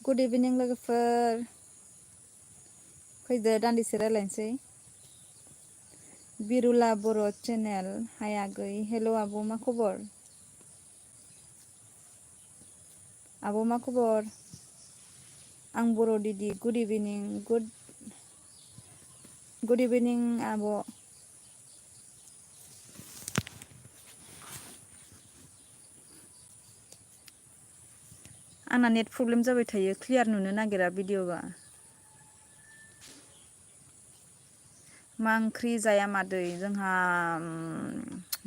Good इभिनिं लोगोफोर फैदो दान्दिसे रायलायनोसै बिरुला बर' चेनेल हाय आगै हेल' आब' मा खबर आब' मा खबर आं बर' दिदि गुड इभिनिं गुड इभिनिं आब' आंना नेट प्रब्लेम जाबाय थायो क्लियार नुनो नागिरा भिडिअ'बा मा ओंख्रि जाया मादै जोंहा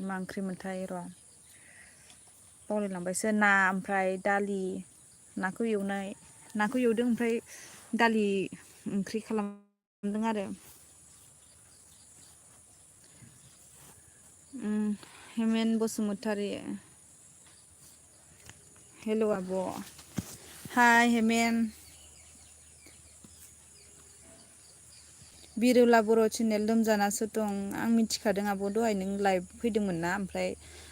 मा ओंख्रि मोनथाय र' बावलायलांबायसो ना ओमफ्राय दालि नाखौ एवदों ओमफ्राय दालि ओंख्रि खालामदों आरो हेमेन बसुमतारी हेल' आब' हाय हेमेन बिरुला बर' चेनेल लोमजानासो दं आं मिथिखादों आब' दहाय नों लाइभ फैदोंमोन ना ओमफ्राय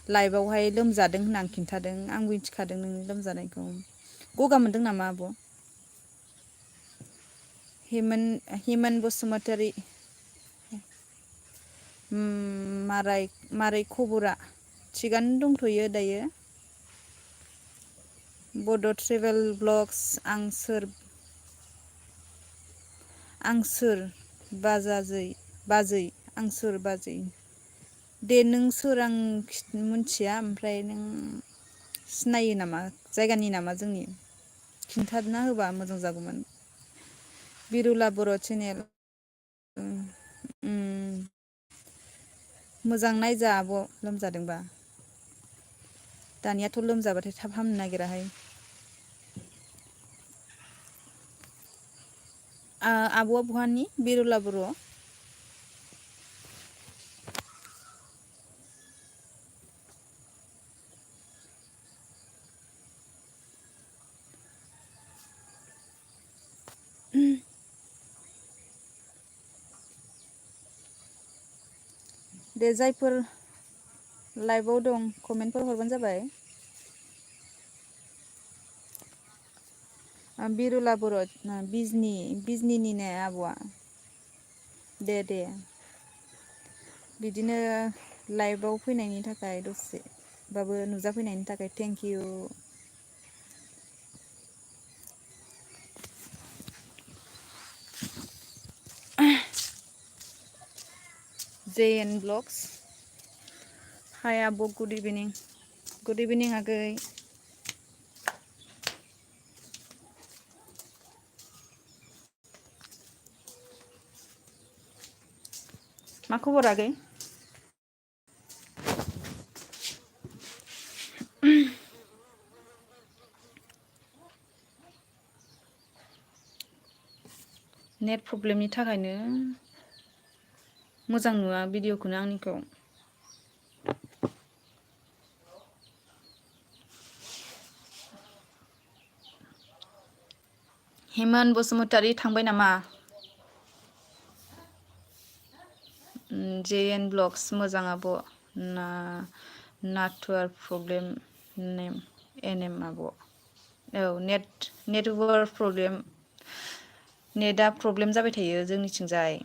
लाइभआवहाय लोमजादों होननानै खिन्थादों आं मिथिखादों नोंनि लोमजानायखौ गगा मोनदों नामा आब' हेमोन बसुमतारी मारै खबरा थिगानो दंथ'यो दायो बड' ट्रेभेल ब्लग्स आं सोर बाजै आं सोर बाजै दे नों सोर आं मिथिया ओमफ्राय नों सिनायो नामा जायगानि नामा जोंनि खिन्थाना होबा मोजां जागौमोन बिरुला बर' चेनेल मोजां नायजा आब' लोमजादोंबा दानियाथ' लोमजाबाथाय थाब हामनो नागिराहाय आब'आ बहानि बिरुला बर' दे जायफोर लाइभआव दं कमेन्टफोर हरबानो जाबाय बिरुला बर' बिजनिनिनो आब'आ दे बिदिनो लाइभआव फैनायनि थाखाय दसेबाबो नुजाफैनायनि थाखाय थेंक इउ JN ब्लग्स हाय आब' गुड इभिनिं आगै मा खबर आगै नेट प्रब्लेमनि थाखायनो मोजां नुवा भिडिअ'खौनो आंनिखौ हेमोन बसुमतारी थांबाय नामा JN ब्लग्स मोजां आब' नाटवार्क प्रब्लेम एनएम आब' औ नेटवार्क प्रब्लेम नेटआ प्रब्लेम जाबाय थायो जोंनिथिंजाय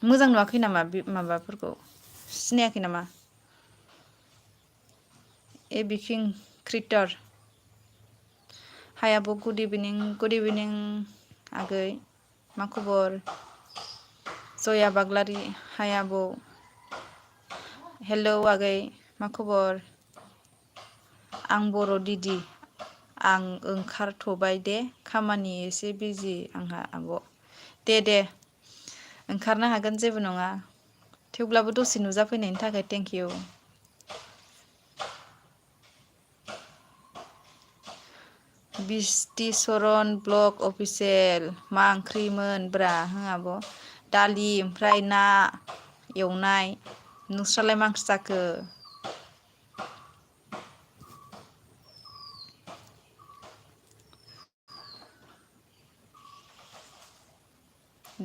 मोजां नुवाखै नामा माबाफोरखौ सिनायाखै नामा ए बिकिं क्रिटर हाय आब' गुड इभिनिं आगै मा खबर जया बाग्लारि हाय आब' हेलौ आगै मा खबर आं बर' दिदि आं ओंखारथ'बाय दे खामानि एसे बिजि आंहा आब' दे ओंखारनो हागोन जेबो नङा थेवब्लाबो दसे नुजाफैनायनि थाखाय थेंक इउ बिस्तिचरन ब्लग अफिसियेल मा ओंख्रिमोन ब्रा हो आब' दालि ओमफ्राय ना एवनाय नोंस्रालाय मा ओंख्रि जाखो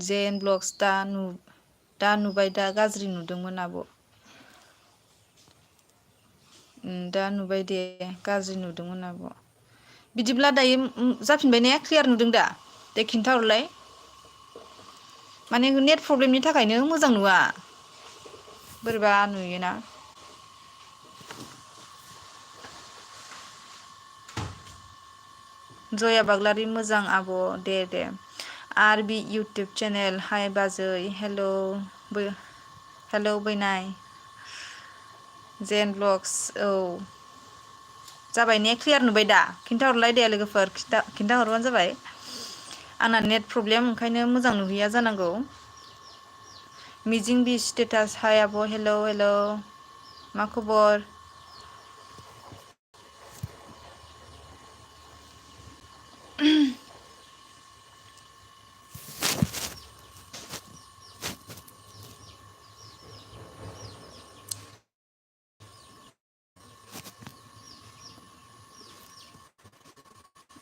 JN ब्लग्स दा नुबाय दा गाज्रि नुदोंमोन आब' दा नुबाय दे गाज्रि नुदोंमोन आब' बिदिब्ला दायो जाफिनबाय ने क्लियार नुदों दा दे खिन्थाहरलाय माने नेट प्रब्लेमनि थाखायनो मोजां नुवा बोरैबा नुयोना जया बाग्लारि मोजां आब' they R B YouTube channel हाय बाजै हेलौ बैनाय जेन ब्लग्स औ जाबाय ने क्लियार नुबाय दा खिन्थाहरलाय दे लोगोफोर खिन्थाहरबानो जाबाय आंना नेट प्रब्लेम ओंखायनो मोजां नुहैया जानांगौ मिजिं बि स्टेटास हाय आब' हेलौ मा खबर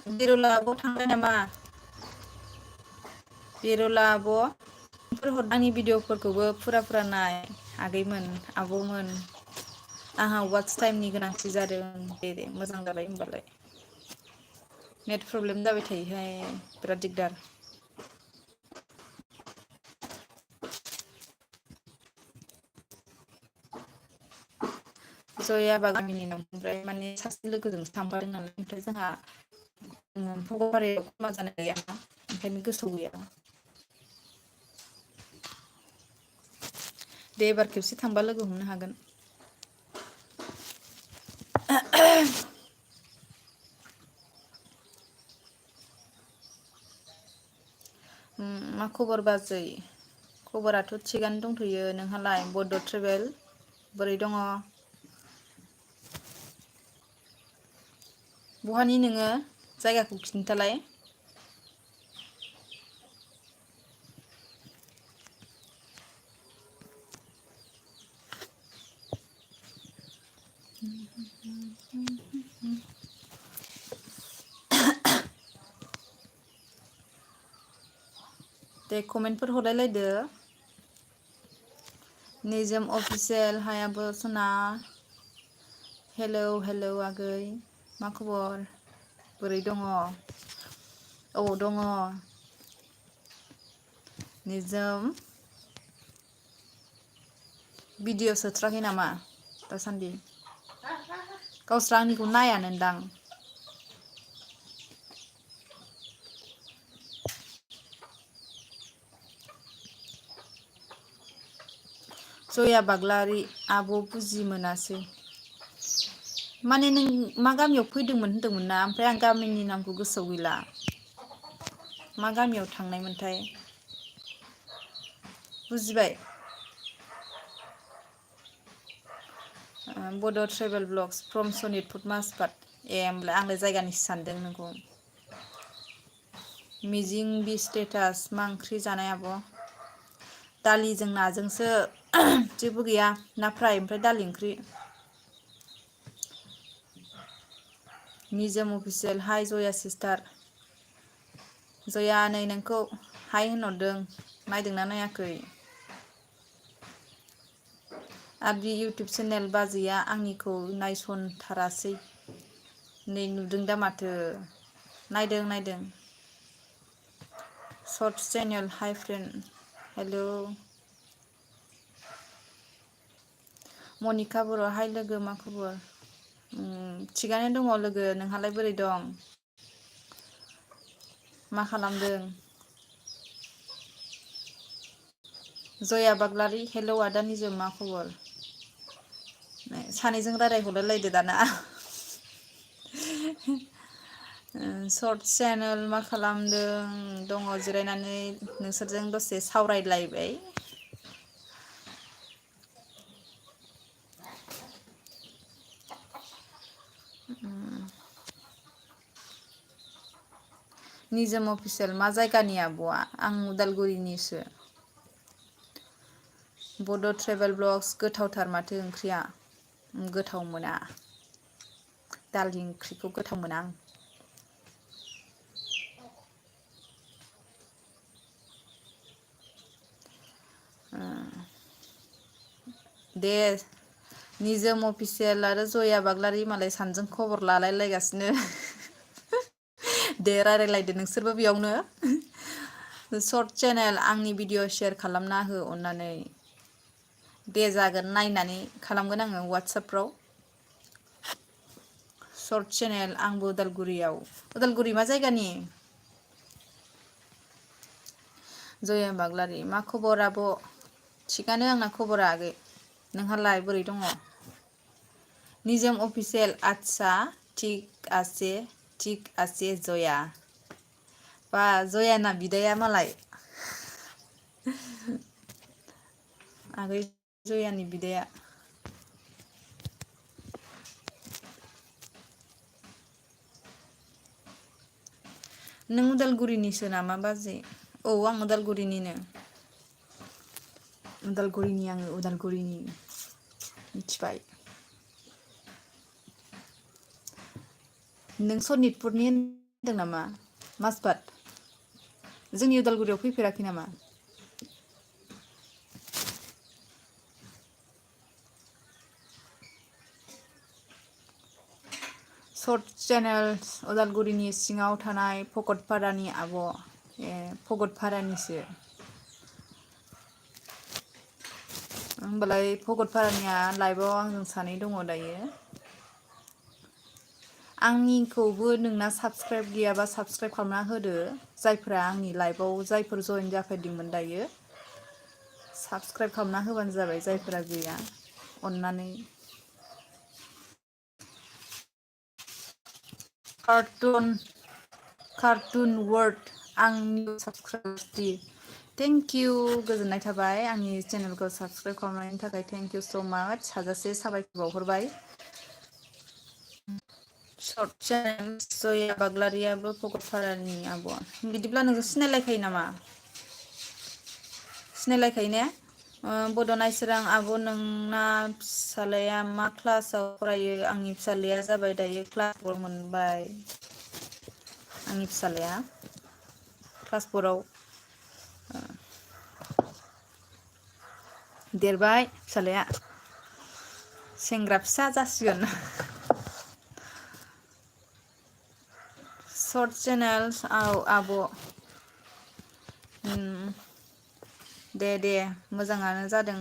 बिरला आब' थांबाय नामा बिरला आब' आंनि भिडिअफोरखौबो फुरा नाय आगैमोन आब'मोन आंहा वाट्स टाइमनि गोनांथि जादों दे मोजां जाबाय होमबालाय नेट प्रब्लेम जाबाय थायोहाय बिराद दिगदार जया बागामिनि ओमफ्राय माने सासे लोगोजोंसो थांफादों नालाय ओमफ्राय जोंहा भगबारियाव खुरमा जानाय गैयाना ओंखायनो गोसोआव गैया दे एबार खेबसे थांबा लोगो हमनो हागोन मा खबर बाजै खबराथ' थिगानो दंथ'यो नोंहालाय बड' ट्रेभेल बोरै दङ बहानि नोङो जायगाखौ खिन्थालाय दे कमेन्टफोर हरलायलायदो निजोम अफिसियेल हाय आब' सना हेलौ आगै मा खबर बोरै दङ अबाव दङ निजोम भिडिअ सोथ्राखै नामा दासान्दि गावस्रा आंनिखौ नायानोदां जया बाग्लारि आब' बुजि मोनासै माने नों मा गामियाव फैदोंमोन होनदोंमोन ना ओमफ्राय आं गामिनि नामखौ गोसोआव गैला मा गामियाव थांनायमोनथाय बुजिबाय बड' ट्रेभेल ब्लगस फ्रम सनितपुर माजबाट ए होमब्ला आंलाय जायगानिसो सानदों नोंखौ मिजिं बि स्टेटास मा ओंख्रि जानाय आब' दालिजों नाजोंसो जेबो गैया ना फ्राय ओमफ्राय दालि ओंख्रि निजोम अफिसियेल हाय जया सिस्टार जया नै नोंखौ हाय होनहरदों नायदोंना नायाखै आबि इउटुब चेनेल बाजैया आंनिखौ नायसनथारासै नै नुदों दा माथो नायदों सर्टस चेनेल हाय फ्रेन्ड हेलौ मनिका बर' हाय लोगो मा खबर थिगानो दङ लोगो नोंहालाय बोरै दं मा खालामदों जया बाग्लारि हेलौ आदा निजोम मा खबर सानैजों रायज्लायहरलायलायदो दाना सर्ट चेनेल मा खालामदों दङ जिरायनानै नोंसोरजों दसे सावरायलायबाय निजोम अफिसियेल मा जायगानि आब'आ आं उदालगुरिनिसो बड' ट्रेभेल ब्लगस गोथावथार माथो ओंख्रिया गोथाव मोना दालि ओंख्रिखौ गोथाव मोना आं दे निजोम अफिसियेल आरो जया बाग्लारि मालाय सानैजों खबर लालायलायगासिनो दे रायलायलायदो नोंसोरबो बेयावनो सर्ट चेनेल आंनि भिडिअ शेयार खालामना हो अननानै दे जागोन नायनानै खालामगोन आङो वाट्सएपफ्राव सर्ट चेनेल आंबो उदालगुरियाव उदालगुरि मा जायगानि जया बाग्लारि मा खबर आब' थिगानो आंना खबरा आगै नोंहालाय बोरै दङ निजोम अफिसियेल आदसा थिग आसे जया बा जयाना बिदाया मालाय आगै जयानि बिदाया नों उदालगुरिनिसो नामा बाजै औ आं उदालगुरिनिनो उदालगुरिनि आङो उदालगुरिनि मिथिबाय नों सनितपुरनि होनदों नामा माजबाट जोंनि उदालगुरियाव फैफेराखै नामा सर्ट चेनेल उदालगुरिनि सिङाव थानाय भकतपारानि आब' भकतपारानिसो होमबालाय भकतपारानिया लाइभआव आंजों सानै दङ दायो आंनिखौबो नोंना साबसक्राइब गैयाबा साबसक्राइब खालामना होदो जायफोरा आंनि लाइभआव जायफोर जइन जाफैदोंमोन दायो साबसक्राइब खालामना होबानो जाबाय जायफोरा गैया अननानै कार्टुन वर्ड आंनि साबसक्राइब थेंक इउ गोजोननाय थाबाय आंनि चेनेलखौ साबसक्राइब खालामनायनि थाखाय थेंक इउ स' माच हाजासे साबायखर बावहरबाय सर्ट चेनेल जया बाग्लारियाबो भकतपारानि आब' बिदिब्ला नोंजों सिनायलायखायो नामा सिनायलायखायो ने बड' नायसोरां आब' नोंना फिसालाया मा क्लासाव फरायो आंनि फिसालाया जाबाय दायो क्लास 4 मोनबाय आंनि फिसालाया क्लास 4आव देरबाय फिसालाया सेंग्रा फिसा जासिगोन सर्ट चेनेल औ आब' दे मोजाङानो जादों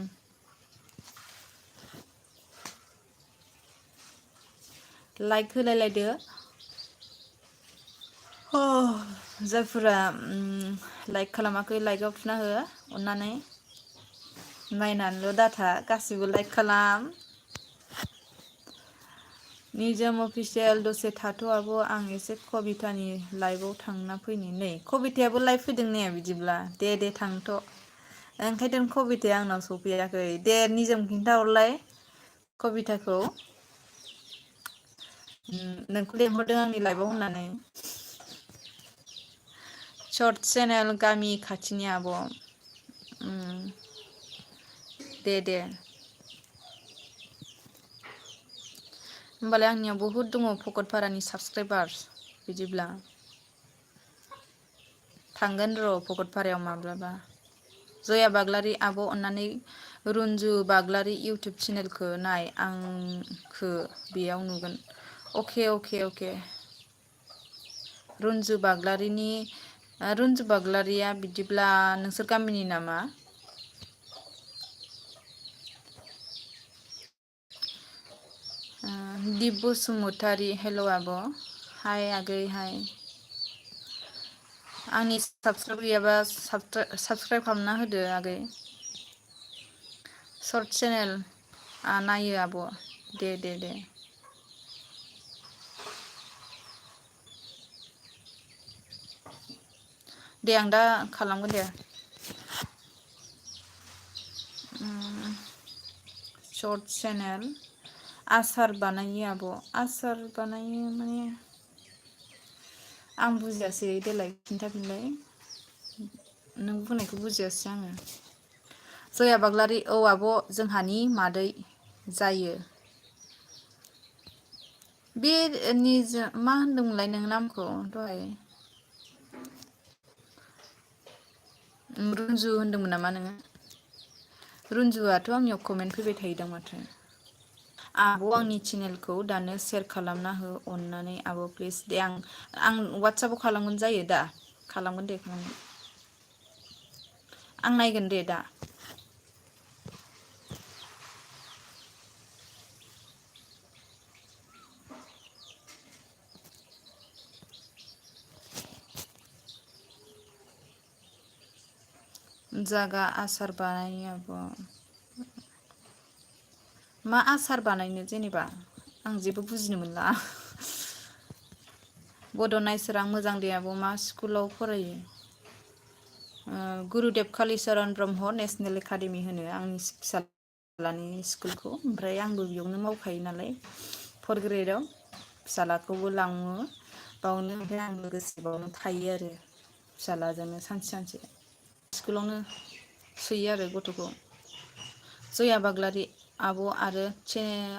लाइक होलायलायदो जायफोरा लाइक खालामाखै लाइकआव थुना हो अननानै नायनानैल' दाथा गासिबो लाइक खालाम निजोम अफिसियेल दसे थाथ' आब' आं एसे कबितानि लाइभआव थांना फैनि नै कबितायाबो लाइभ फैदों ने बिदिब्ला दे थांथ' ओंखायथ' कबिताया आंनाव सफैयाखै दे निजोम खिन्थाहरलाय कबिताखौ नोंखौ लेंहरदों आंनि लाइभआव होननानै सर्ट चेनेल गामि खाथिनि आब' दे होमबालाय आंनियाव बहुद दङ भकतपारानि साबसक्राइबार्स बिदिब्ला थांगोन र' भकतपारायाव माब्लाबा जया बाग्लारि आब' अननानै रुनजु बाग्लारि इउटुब चेनेलखौ नाय आंखो बेयाव नुगोन अके रुनजु बाग्लारिया बिदिब्ला नोंसोर गामिनि नामा दिप बसुमतारी हेल' आब' हाय आगै हाय आंनि साबसक्राइब गैयाबा साबसक्राइब खालामना होदो आगै सर्ट चेनेल नायो आब' दे आं दा खालामगोन दे सर्ट चेनेल आसार बानायो आब' आसार बानायो माने आं बुजियासै देलाय खिन्थाफिनलाय नों बुंनायखौ बुजियासै आङो जया बाग्लारि औ आब' जोंहानि मादै जायो बे मा होनदोंमोनलाय नों नामखौ दहाय रुनजु होनदोंमोन नामा नोङो रुनजुआथ' आंनियाव कमेन्ट फैबाय थायोदां माथो आब' आंनि चेनेलखौ दानो सेयार खालामना हो अननानै आब' प्लिज दे आं वाट्सआपाव खालामगोन जायो दा खालामगोन दे आं नायगोन दे दा जागा आसार बानायो आब' मा आसार बानायनो जेनेबा आं जेबो बुजिनो मोनला बड' नायसोर आं मोजां दे आब' मा स्कुलाव फरायो गुरुदेब कालिचरन ब्रह्म नेसनेल एकाडेमि होनो आंनि फिसालानि स्कुलखौ ओमफ्राय आंबो बेयावनो मावखायो नालाय 4th ग्रेडआव फिसालाखौबो लाङो बावनो ओमफ्राय आं लोगोसे बावनो थायो आरो फिसालाजोंनो सानसे सानसे स्कुलावनो सोयो आरो गथ'खौ जया बाग्लारि आब' आरो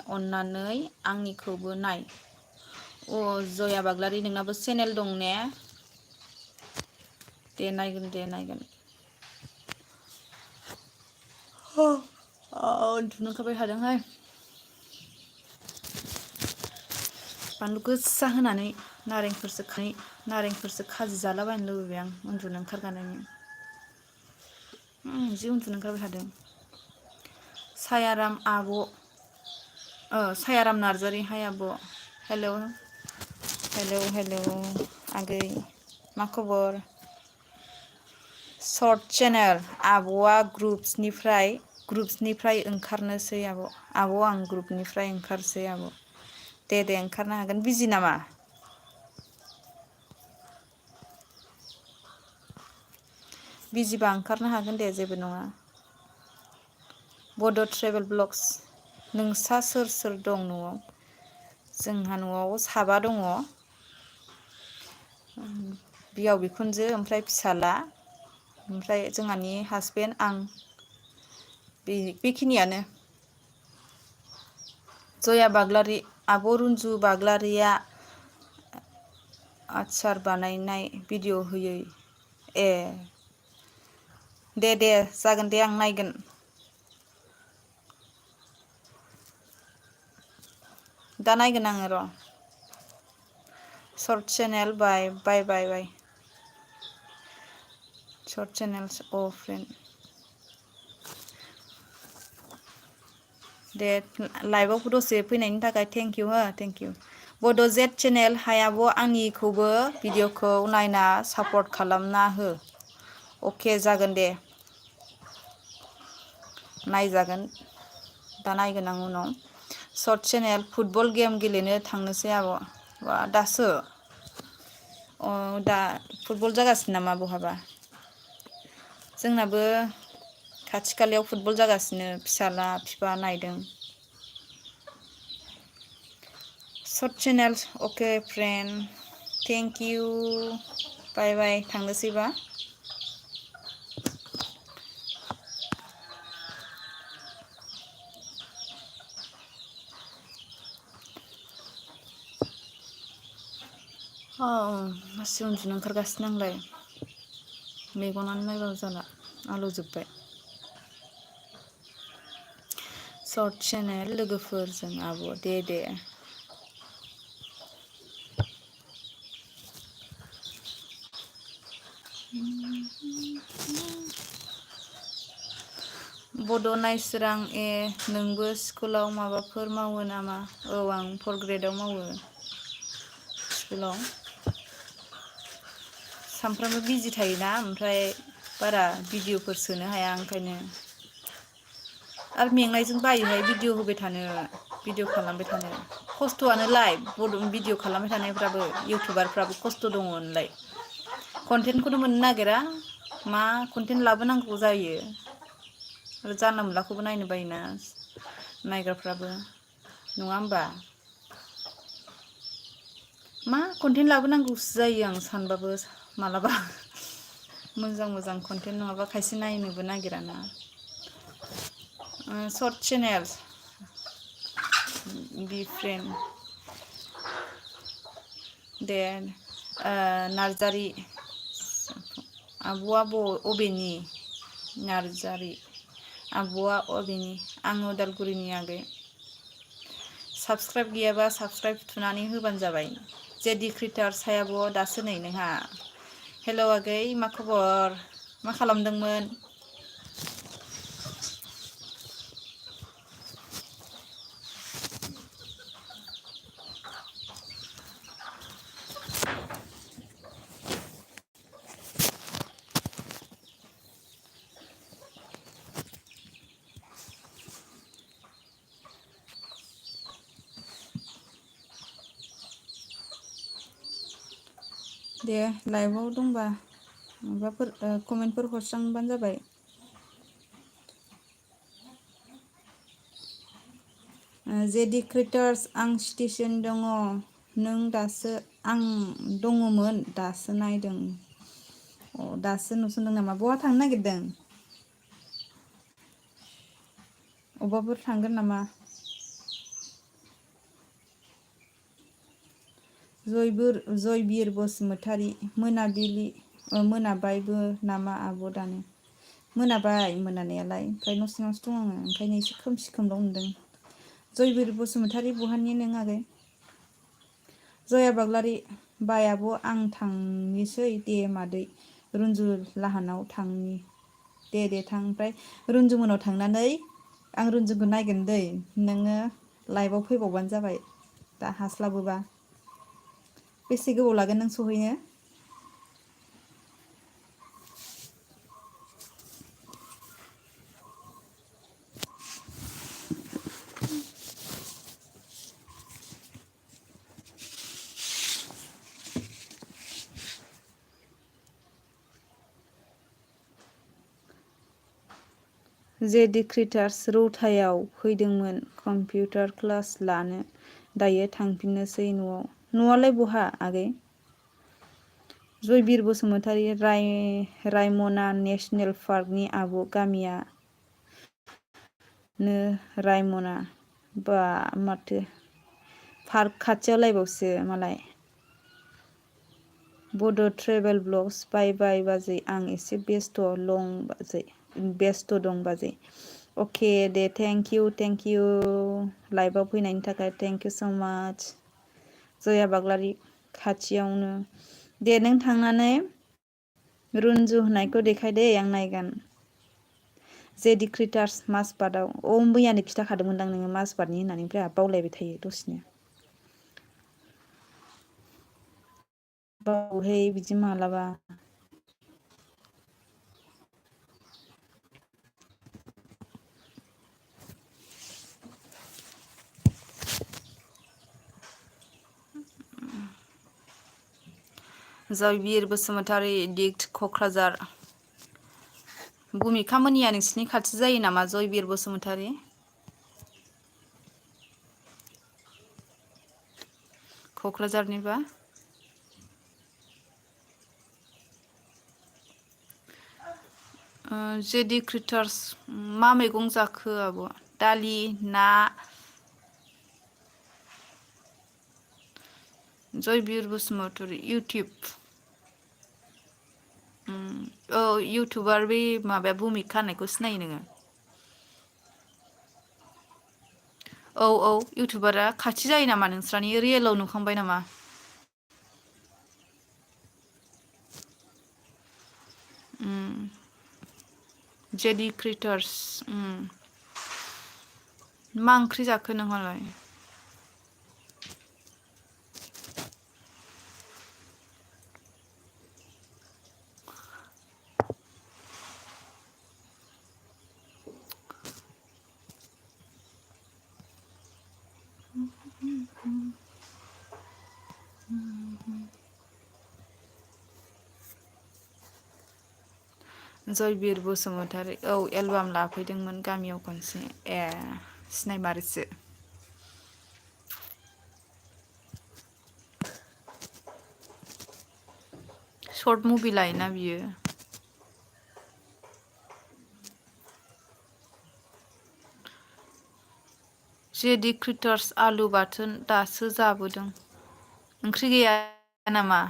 अननानै आंनिखौबो नाय अ जया बाग्लारि नोंनाबो चेनेल दं ने दे नायगोन दे नायगोन उन्दुनो ओंखारबाय थादोंहाय बानलु गोसा होनानै नारेंफोरसो खाजि जालाबायनो लुबैबाय आं उन्दुनो ओंखारगानानै जि उन्दुनो ओंखारबाय थादों सायाराम आब' सायाराम नार्जारि हाय आब' हेलौ हेलौ हेलौ आगै मा खबर सर्ट चेनेल आब'आ ग्रुप्सनिफ्राय ओंखारनोसै आब' आं ग्रुपनिफ्राय ओंखारसै आब' दे ओंखारनो हागोन बिजि नामा बिजिबा ओंखारनो हागोन दे जेबो नङा बड' ट्रेभेल ब्लगस नोंसा सोर सोर दं न'आव जोंहा न'आव साबा दङ बिहाव बिखुनजो ओमफ्राय फिसाला ओमफ्राय जोंहानि हासबेन्ड आं बेखिनियानो जया बाग्लारि आब' रुन्जु बाग्लारिया आचार बानायनाय भिडिअ होयो ए दे जागोन दे आं नायगोन दा नायगोन आङो र' सर्ट चेनेल बाय सर्ट चेनेल्स फ्रेन्ड दे लाइभआव दसे फैनायनि थाखाय थेंक इउ हो थेंक इउ बड' जेद चेनेल हाय आब' आंनिखौबो भिडिअखौ नायना सापर्ट खालामना हो अके जागोन दे नायजागोन दा नायगोन आं उनाव सर्ट चेनेल फुटबल गेम गेलेनो थांनोसै आब' दासो दा फुटबल जागासिनो नामा बहाबा जोंनाबो खाथि खालायाव फुटबल जागासिनो फिसाला बिफा नायदों सर्ट चेनेल अके फ्रेन्ड थेंक इउ बाय थांनोसैबा मासि उन्दुनो ओंखारगासिनो आंलाय मेगनानो नायबाबो जाला आलौजोब्बाय सर्ट चेनेल लोगोफोरजों आब' दे बड' नायसोरां नोंबो स्कुलाव माबाफोर मावो नामा आं 4th ग्रेडआव मावो स्कुलाव सानफ्रामबो बिजि थायोना ओमफ्राय बारा भिडिअफोर सोनो हाया ओंखायनो आरो मेंनायजों बायोहाय भिडिअ होबाय थानो भिडिअ खालामबाय थानो खस्थ'आनोलाय भिडिअ खालामबाय थानायफ्राबो इउटुबारफ्राबो खस्थ' दङ होनलाय कन्टेन्टखौनो मोननो नागिरा मा कन्टेन्ट लाबोनांगौ जायो आरो जानला मोनलाखौबो नायनो बायोना नायग्राफ्राबो नङा होमबा मा कन्टेन्ट लाबोनांगौसो जायो आं सानबाबो मालाबा मोजां कन्टेन्ट नङाबा खायसे नायनोबो नागिराना सर्ट चेनेल बि फ्रेन्ड दे नार्जारि आब'आ अबेनि नार्जारि आब'आ अबेनि आं उदालगुरिनि आगै साबस्क्राइब गैयाबा साबस्क्राइब थुनानै होबानो जाबाय। जेडि क्रिटार सायाब' दासो नै नोंहा। हेल' आगै मा खबर? मा खालामदोंमोन? दे लाइभआव दंबा माबाफोर कमेन्टफोर हरस्रांबानो जाबाय। जेडि क्रिटार्स आं स्टेसन दङ। नों दासो आं दङमोन दासो नायदों। अ दासो नुसनदों नामा? बहा थांनो नागिरदों? अबावबाफोर थांगोन नामा? जयबिर बसुमतारी मोनाबिलि मोनाबायबो नामा आब' दानो? मोनाबाय मोनानायालाय ओमफ्राय न' सिङावसो दं आङो ओंखायनो एसे खोमसि खोमलाव नुदों। जयबिर बसुमतारी बहानि नों आगै? जया बाग्लारि बाय आब' आं थांनोसै दे मादै रुनजु लाहानाव थांनि। दे थां। ओमफ्राय रुनजु मोनाव थांनानै आं रुनजुखौ नायगोन दै नोङो लाइभआव फैबावबानो जाबाय दा हास्लाबोबा। बेसे गोबाव लागोन नों सहैनो? जेडि क्रिटार्स रौतायाव फैदोंमोन कम्पिउटार क्लास लानो दायो थांफिननोसै न'आव। न'आलाय बहा आगै? जयबिर बसुमतारी रायमना नेसनेल पार्कनि आब' गामिया नो रायमना बा माथो पार्क खाथियावलायबावसो मालाय। बड' ट्रेभेल ब्लगस बाय बाय बाजै आं एसे बेस्थ दं बाजै। अके दे थेंक इउ लाइभआव फैनायनि थाखाय थेंक इउ स' माच। जया बाग्लारि खाथियावनो। दे नों थांनानै रुनजु होननायखौ देखायदे आं नायगोन। जेडि क्रिटार्स माजबाटआव। मैयानो खिन्थाखादोंमोनदां नोङो माजबाटनि होननानै ओमफ्राय आहा बावलायबाय थायो दसेनो। बावोहाय बिदि मालाबा। जयबिर बसुमतारी दिगथ क'क्राझार। भुमिखा मोननिया नोंसिनि खाथि जायो नामा जयबिर बसुमतारी? क'क्राझारनिबा? जेडि क्रिटार्स मा मैगं जाखो आब'? दालि ना? जयबिर बसुमतारी इउटुब। औ इउटुबार बे माबाया भुमिखा होननायखौ सिनायो नोङो? औ इउटुबारा खाथि जायो नामा नोंस्रानि रियेलाव नुखांबाय नामा? जेडि क्रिटार्स मा ओंख्रि जाखो नोंहालाय? जयबिर बसुमतारी औ एलबाम लाफैदोंमोन गामियाव खनसे। ए सिनायमारोसो। सर्ट मुभि लायोना बियो। जेडि क्रिटार्स आलु बाथोन दासो जाबोदों। ओंख्रि गैया नामा?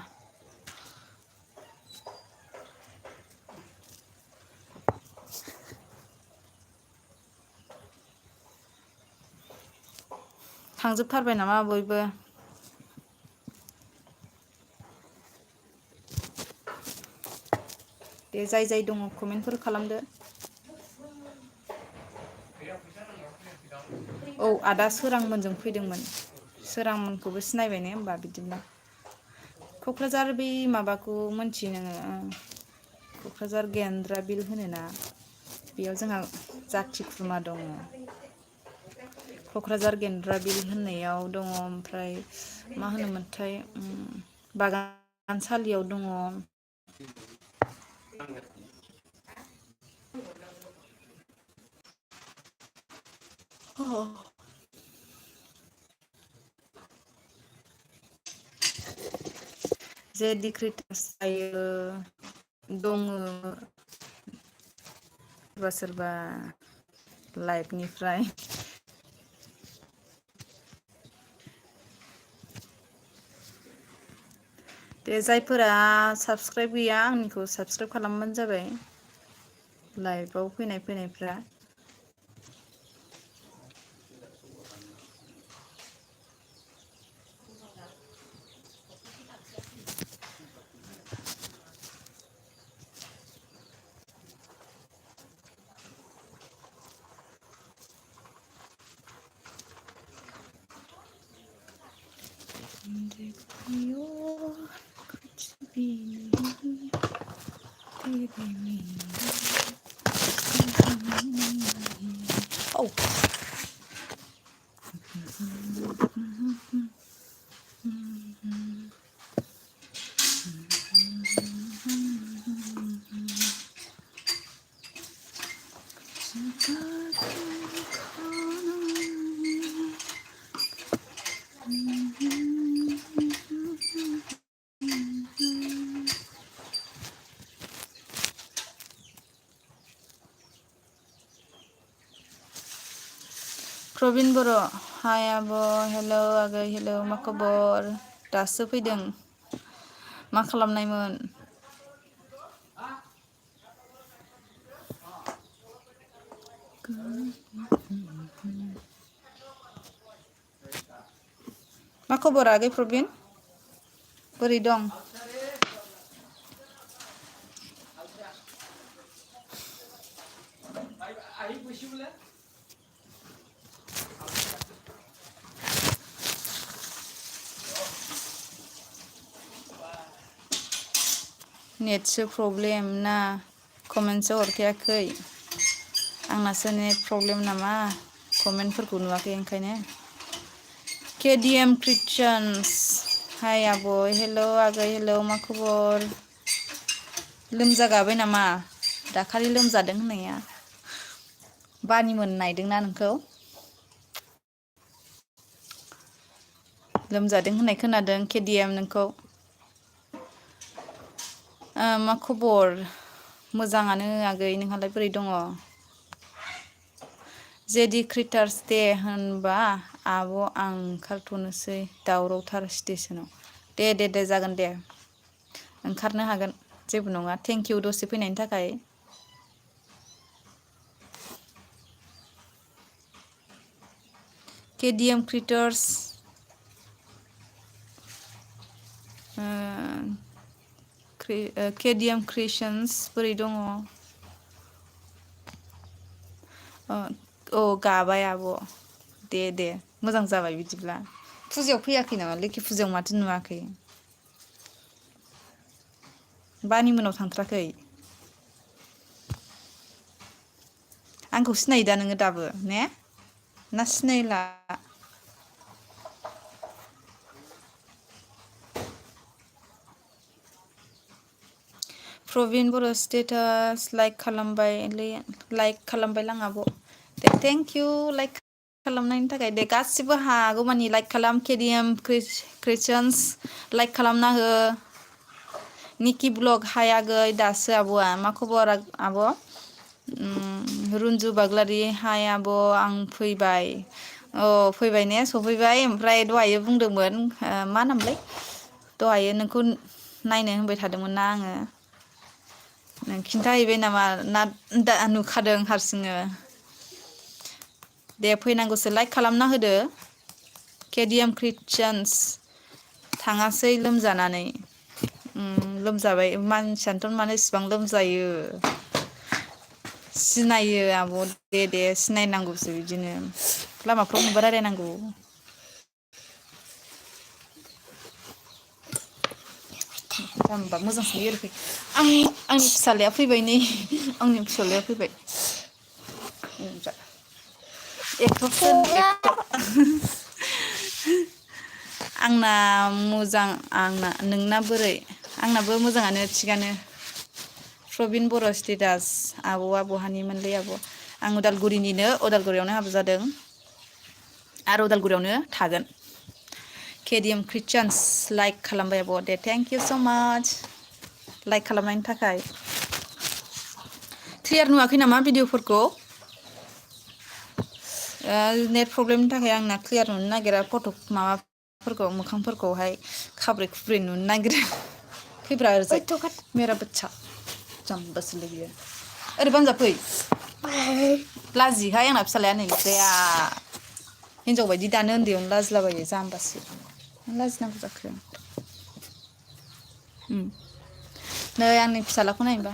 थांजोबथारबाय नामा बयबो? दे जाय जाय दङ कमेन्टफोर खालामदो। औ आदा सोरांमोनजों फैदोंमोन। सोरांमोनखौबो सिनायबाय ने होमबा बिदिब्ला? क'क्राझार बै माबाखौ मोनथियो नोङो? क'क्राझार गेन्द्रा बिल होनोना बेयाव जोंहा जाथि खुरमा दङ। क'क्राझार गेन्द्रा बिल होननायाव दङ ओमफ्राय मा होनोमोनथाय बागानसालियाव दङ। जे डिक्रिटास जायो दङ। सोरबा सोरबा लाइफनिफ्राय दे जायफोरा साबसक्राइब गैया आंनिखौ साबसक्राइब खालामबानो जाबाय। लाइभआव फैनायफ्रा औ प्रबिन बर' हाय आब' हेलौ आगै हेलौ मा खबर? दासो फैदों मा खालामनायमोन? मा खबर आगै प्रबिन बोरै दं? नेटसो प्रब्लेम ना कमेन्टसो हरखायाखै? आंनासो नेट प्रब्लेम नामा कमेन्टफोरखौ नुवाखै ओंखायनो। केडिएम क्रिटियान्स हाय आब' हेलौ आगै हेलौ मा खबर? लोमजागाबाय नामा दाखालि लोमजादों होननाया? बानिमोन नायदोंना नोंखौ? लोमजादों होननाय खोनादों केडिएम नोंखौ। मा खबर मोजाङानो आगै नोंहालाय बोरै दङ? जेडि क्रिटार्स दे होनबा आब' आं ओंखारथ'नोसै दावरावथार स्टेसनाव। दे दे दे जागोन दे ओंखारनो हागोन जेबो नङा थेंकिउ दसे फैनायनि थाखाय। केडिएम क्रिटार्स केडिएम क्रिसन्स बोरै दङ? औ गाबाय आब' दे दे मोजां जाबाय बिदिब्ला। फुजायाव फैयाखै नामा लोखि फुजायाव माथो नुवाखै? बानि मोनाव थांथ्राखै? आंखौ सिनायो दा नोङो दाबो ने ना सिनायला? प्रबिन बर' स्टेटास लाइक खालामबायलै लाइक खालामबायलां आब'। दे थेंकिउ लाइक खालामनायनि थाखाय दे गासिबो हागौमानि लाइक खालाम केडिएम क्रिस्टियान्स लाइक खालामना हो। निकि ब्लग हाय आगै दासो आब'आ मा खबर आब'? रुनजु बाग्लारि हाय आब' आं फैबाय। अ फैबाय ने सफैबाय ओमफ्राय दहायो बुंदोंमोन मा नामलाय? दहायो नोंखौ नायनो होनबाय थादोंमोन ना आङो। नों खिन्थाहैबाय नामा ना दा नुखादों हारसिंनो? दे फैनांगौसो लाइक खालामना होदो। केडिएम क्रिस्टियान्स थाङासै लोमजानानै लोमजाबाय मानसियानोथ' मानो इसिबां लोमजायो सिनायो आब' दे सिनायनांगौसो बिदिनो लामाफ्राव नुबा रायलायनांगौ जाम्बा मोजां सोयो आरोखि आंनि फिसालाया फैबाय नै आंनि फिसालाया फैबाय आंना मोजां नोंना बोरै आंनाबो मोजाङानो थिगानो प्रबिन बर' स्टेटास आब'आ बहानिमोनलै आब' आं उदालगुरियावनो हाबा जादों आरो उदालगुरियावनो थागोन केडिएम क्रिस्टियान्स लाइक खालामबाय आब' दे थेंक इउ स' माच लाइक खालामनायनि थाखाय क्लियार नुवाखै नामा भिडिअफोरखौ नेट प्रब्लेमनि थाखाय आंना क्लियार नुनो नागिरा फट' माबाफोरखौ मोखांफोरखौहाय खाब्रै खुब्रै नुनो नागिरो फैब्रा ओरैजाय मेरा बाच्चा जाम्बासोलै बियो ओरै बानजाफै लाजिहाय आंना फिसालाया नै जाया हिनजाव बायदि दानो उन्दैयावनो लाजिलाबायो जाम्बासो लाजिनांगौ जाखो नै आंनि फिसालाखौ नायनोबा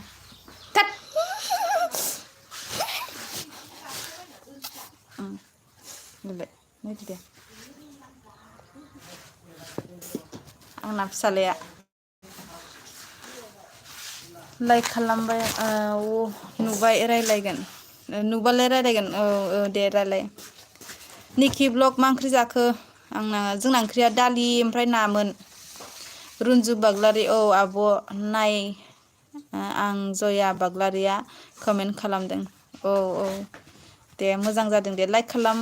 नायदो दे आंना फिसालाया लाइक खालामबाय नुबाय रायलायगोन नुबालाय रायलायगोन औ दे रायलाय निखि ब्लग मा ओंख्रि जाखो जोंना ओंख्रिया दालि ओमफ्राय नामोन रुनजु बाग्लारि औ आब' नाय आं जया बाग्लारिया कमेन्ट खालामदों औ दे मोजां जादों दे लाइक खालाम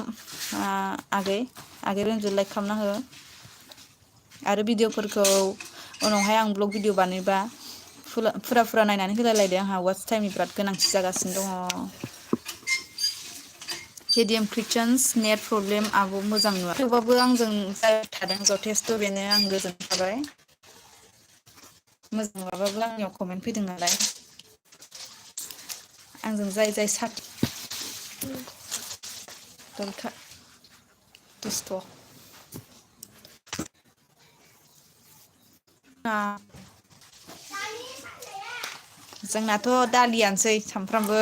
आगै रन्जु लाइक खालामना हो आरो भिडिअफोरखौ उनावहाय आं ब्लग भिडिअ बानायबा फुरा नायनानै होलायलायदो आंहा वाट्स टाइमनि बिराद गोनांथि जागासिनो दङ केडिएम क्रिस्टियान्स नेट प्रब्लेम आब' मोजां नुवा थेवबाबो आंजों जाय थादों जथेस्थ' बेनो आं गोजोनखाबाय मोजां नुवाबाबो आंनियाव कमेन्ट फैदों नालाय आंजों जाय दुस्थ' जोंनाथ' दालियानोसै सामफ्रामबो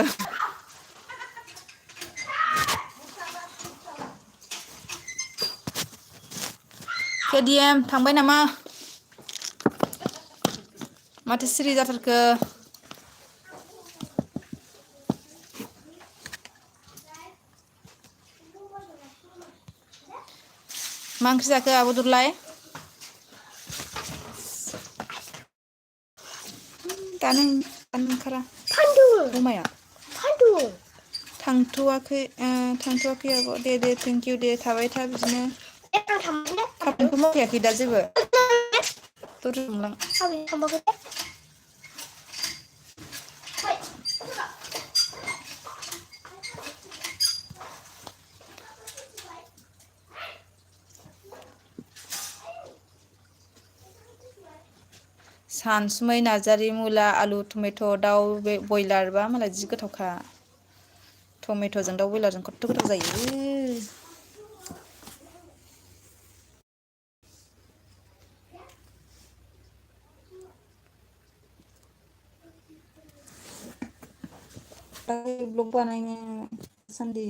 केडिएम थांबाय नामा माथो सिरि जाथारखो मा ओंख्रि जाखो आब' दुरलाय दानो ओंखारा अमाया थांथ'वाखै आब' दे थेंकिउ दे थाबाय था बिदिनो खामानिखौ मावखायाखै दा जेबो दरजालां सानसुमै नार्जारि मुला आलु टमेट' दाउ बयलार बा मालाय जि गोथावखा टमेट'जों दाउ बयलारजों खथ्थ' गोथाव जायो ब्लग बानायनो सान्दि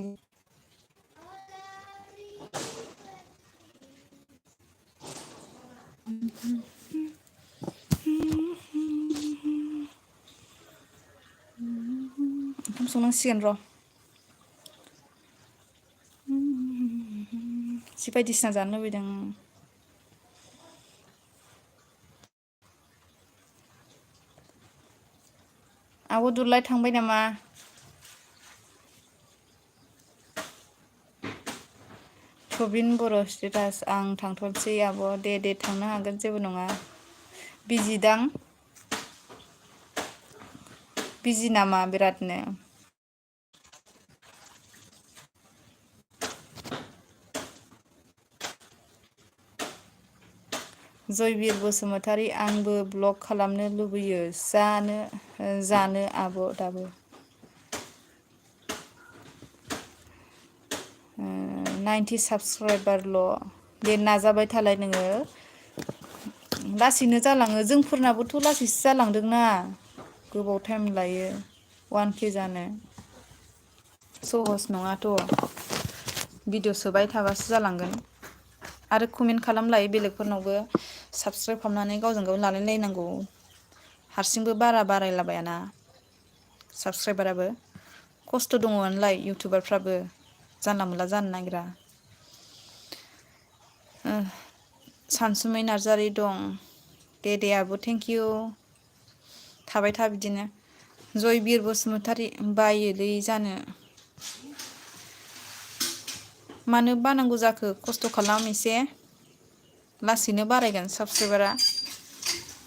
ओंखाम संनांसिगोन र' जि बायदिसिना जानो लुबैदों आब' दुरलाय थांबाय नामा प्रबिन बर' स्टेटास आं थांथ'नोसै आब' दे थांनो हागोन जेबो नङा बिजि नामा बिरादनो जयबिर बसुमतारी आंबो ब्लग खालामनो लुबैयो जानो आब' दाबो 90 साबस्क्राइबारल' दे नाजाबाय थालाय नोङो लासैनो जालाङो जोंफोरनाबोथ' लासैसो जालांदोंना गोबाव टाइम लायो 1K जानो सहस नङाथ' भिडिअ सोबाय थाबासो जालांगोन आरो कमेन्ट खालामलायो बेलेगफोरनावबो साबसक्राइब खालामनानै गावजों गाव लालायलायनांगौ हारसिंबो बारा बारायलाबायाना साबसक्राइबाराबो खस्थ' दङ नालाय इउटुबारफ्राबो जानला मोनला जानो नागिरा सानसुमै नार्जारि दं दे आब' थेंकिउ थाबाय था बिदिनो जयबिर बसुमतारी बायोलै जानो मानो बानांगौ जाखो खस्थ' खालाम एसे लासैनो बारायगोन साबसक्राइबारा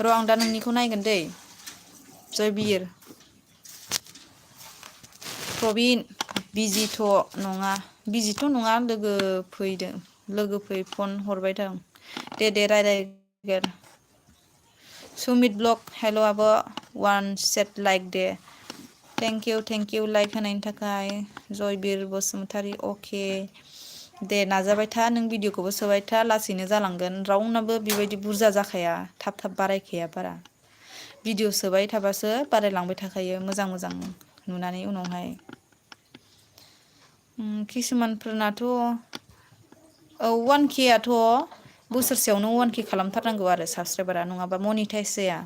र' आं दा नोंनिखौ नायगोन दै जयबिर प्रबिन बिजिथ' नङा बिजिथ' नङा लोगो फैदों लोगो फन हरबाय दं दे रायलायगोन सुमित ब्लग हेल' आब' one set like they thank you like होनायनि थाखाय जयबिर बसुमतारी अके दे नाजाबाय था नों भिडिअखौबो सोबाय था लासैनो जालांगोन रावनाबो बेबायदि बुरजा जाखाया थाब बारायखाया बारा भिडिअ सोबाय थाबासो बारायलांबाय थाखायो मोजां नुनानै उनावहाय किसुमानफोरनाथ' औ 1K आथ' बोसोरसेयावनो 1K खालामथारनांगौ आरो साबसक्राइबारा नङाबा मनिटाइस जाया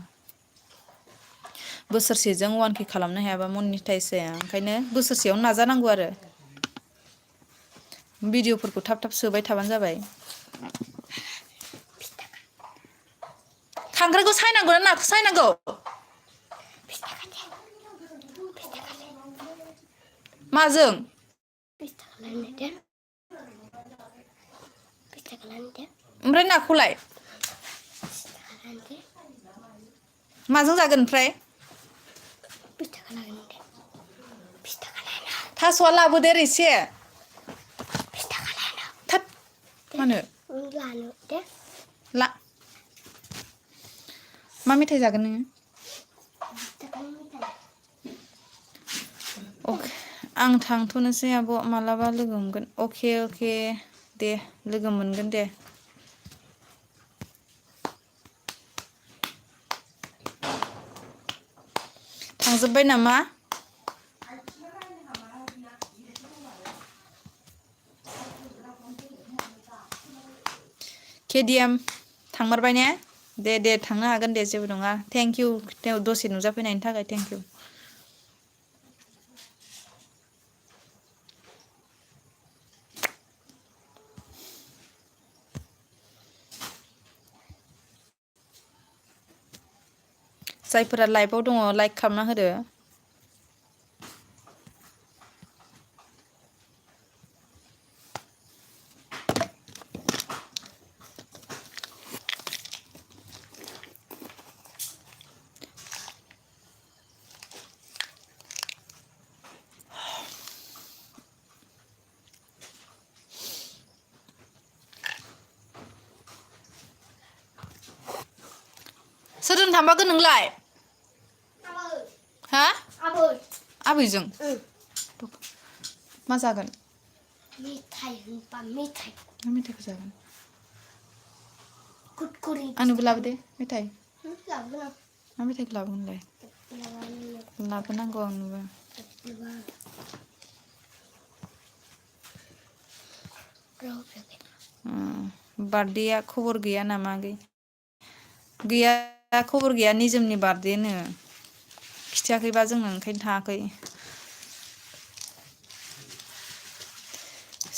बोसोरसेजों 1K खालामनो हायाबा मनिटाइस जाया ओंखायनो बोसोरसेयावनो नाजानांगौ आरो भिडिअफोरखौ थाब सोबाय थाबानो जाबाय खांख्राइखौ सायनांगौ ना नाखौ सायनांगौ माजों ओमफ्राय नाखौलाय माजों जागोन ओमफ्राय थास'आ लाबोदो एसे थाब मानो ला मा मेथाइ जागोन नोङो अके आं थांथ'नोसै आब' मालाबा लोगो मोनगोन अके दे लोगो मोनगोन दे थांजोब्बाय नामा केडिएम थांमारबाय ने दे थांनो हागोन दे जेबो नङा थेंकिउ दसे नुजाफैनायनि थाखाय थेंकिउ जायफोरा लाइभआव दङ लाइक खालामना होदो सोरजों थांफागोन नोंलाय हा आबैजों मा जागोन मेथाइखौ जागोन आंनोबो लाबोदे मेथाइ मा मेथाइखौ लाबोगोनलाय लाबोनांगौ आंनोबो बार्थडेआ खबर गैया नामा गैया खबर गैया निजोमनि बार्थडेनो खिथायाखैबा जोंनो ओंखायनो थाङाखै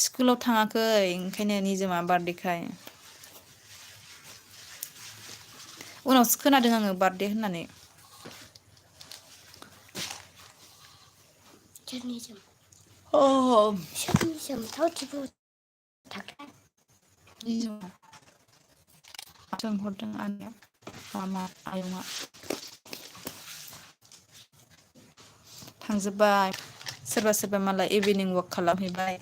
स्कुलाव थाङाखै ओंखायनो निजोमा बार्थडेखाय उनावसो खोनादों आङो बार्थडे होननानै सोंहरदों आंनिया मामा आयंआ थांजोब्बाय सोरबा मालाय इभिनिं वाक खालामहैबाय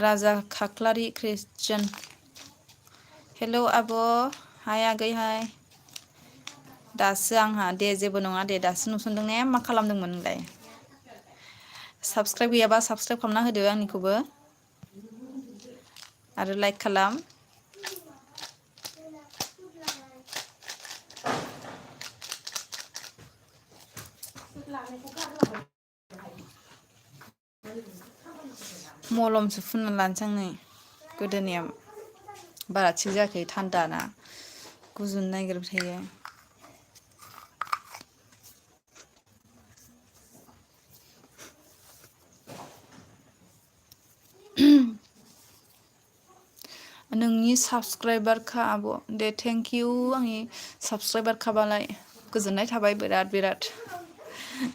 राजा खाख्लारि क्रिस्टियान हेलौ आब' हाय आगै हाय दासो आंहा दे जेबो नङा दे दासो नुसनदों ने मा खालामदोंमोन नोंलाय साबसक्राइब गैयाबा साबसक्राइब खालामना होदो आंनिखौबो आरो लाइक खालाम मलमसो फुनना लानोसै आं नै गोदोनिया बारा थिग जायाखै थान्दा ना गुजुनो नागिरबाय थायो नोंनि साबसक्राइबारखा आब' दे थेंक इउ आंनि साबसक्राइबारखाबालाय गोजोननाय थाबाय बिराद बिराद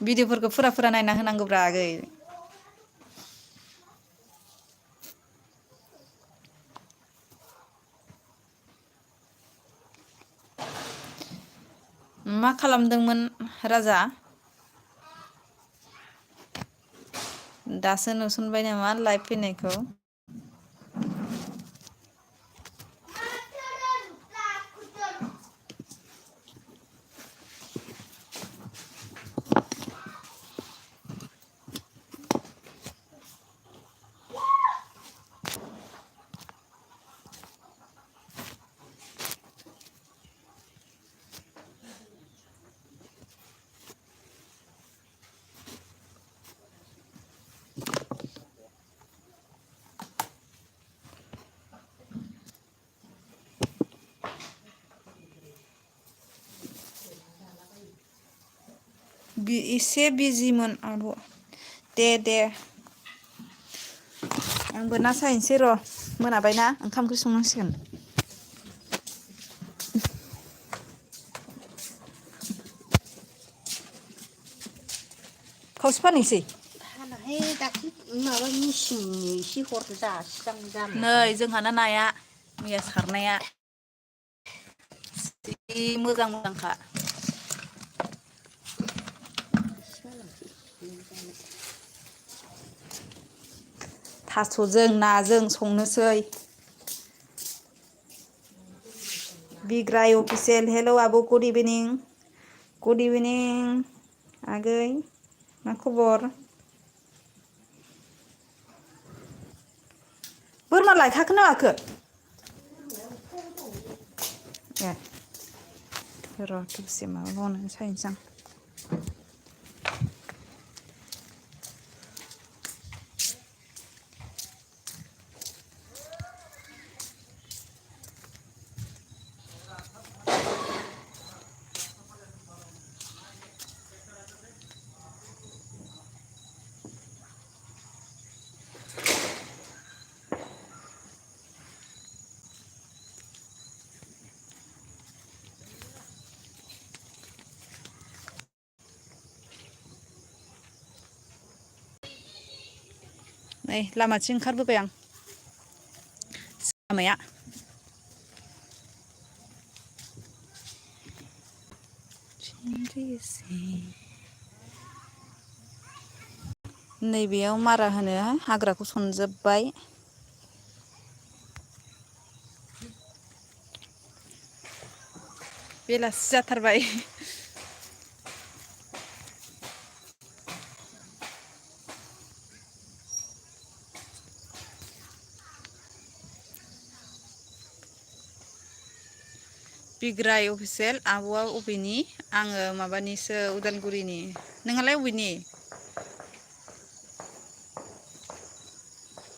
भिडिअफोरखौ फुरा फुरा नायना होनांगौब्रा आगै मा खालामदोंमोन राजा दासो नुसनबाय नामा लाइभ फैनायखौ एसे बिजिमोन आब' दे आंबो ना सायनोसै र' मोनाबायना ओंखाम ओंख्रि संनांसिगोन खावसे फानहैसै फानाहाय दाख्लै माबा मिसिंनि एसे हरदो दासिगां जानाय नै जोंहाना नाया मैया सारनाया जि मोजां मोजांखा थास'जों नाजों संनोसै बिग्राय अफिसियेल हेल' आब' गुड इभिनिं आगै मा खबर बोरमा लायखाखो ना माखो ए र' दसे माबाबावनो सायनोसै आं नै लामाथिं ओंखारबोबाय आं लामाया नैबेयाव मारा होनो हाग्राखौ सनजोब्बाय बेलासि जाथारबाय बिग्राय अफिसियेल आब'आ अबेनि आङो माबानिसो उदालगुरिनि नोंहालाय अबेनि